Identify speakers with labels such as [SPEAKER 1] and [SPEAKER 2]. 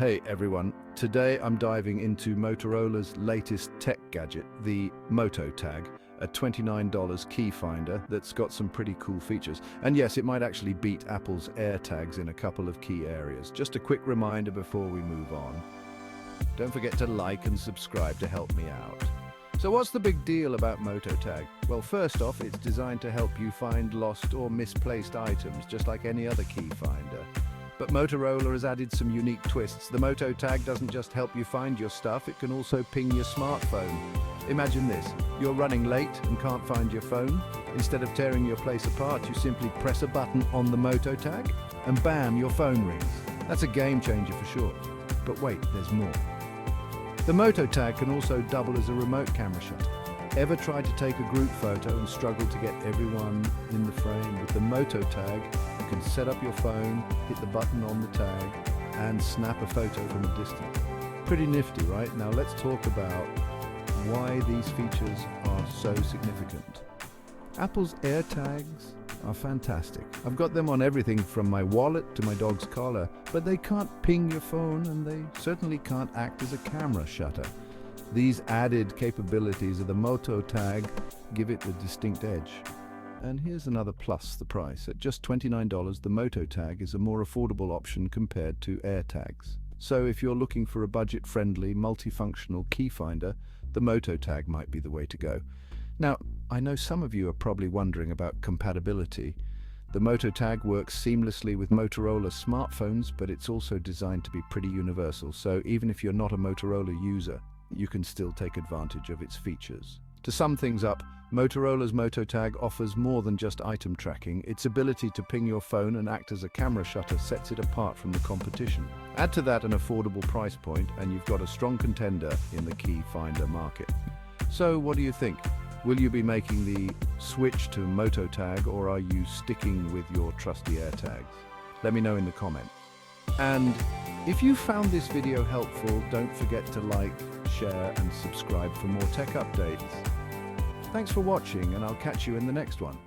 [SPEAKER 1] Hey everyone, today I'm diving into Motorola's latest tech gadget, the Moto Tag, a $29 key finder that's got some pretty cool features. And yes, it might actually beat Apple's AirTags in a couple of key areas. Just a quick reminder before we move on. Don't forget to like and subscribe to help me out. So what's the big deal about Moto Tag? Well, first off, it's designed to help you find lost or misplaced items, just like any other key finder. But Motorola has added some unique twists. The Moto Tag doesn't just help you find your stuff, it can also ping your smartphone. Imagine this, you're running late and can't find your phone. Instead of tearing your place apart, you simply press a button on the Moto Tag and bam, your phone rings. That's a game changer for sure. But wait, there's more. The Moto Tag can also double as a remote camera shutter. Ever tried to take a group photo and struggled to get everyone in the frame? With the Moto Tag, you can set up your phone, hit the button on the tag, and snap a photo from a distance. Pretty nifty, right? Now let's talk about why these features are so significant. Apple's AirTags are fantastic. I've got them on everything from my wallet to my dog's collar, but they can't ping your phone and they certainly can't act as a camera shutter. These added capabilities of the Moto Tag give it a distinct edge. And here's another plus, the price. At just $29, the Moto Tag is a more affordable option compared to AirTags. So if you're looking for a budget-friendly, multifunctional key finder, the Moto Tag might be the way to go. Now, I know some of you are probably wondering about compatibility. The Moto Tag works seamlessly with Motorola smartphones, but it's also designed to be pretty universal. So even if you're not a Motorola user, you can still take advantage of its features. To sum things up, Motorola's Moto Tag offers more than just item tracking. Its ability to ping your phone and act as a camera shutter sets it apart from the competition. Add to that an affordable price point, and you've got a strong contender in the key finder market. So what do you think? Will you be making the switch to Moto Tag, or are you sticking with your trusty AirTags? Let me know in the comments. And if you found this video helpful, don't forget to like, share and subscribe for more tech updates. Thanks for watching, and I'll catch you in the next one.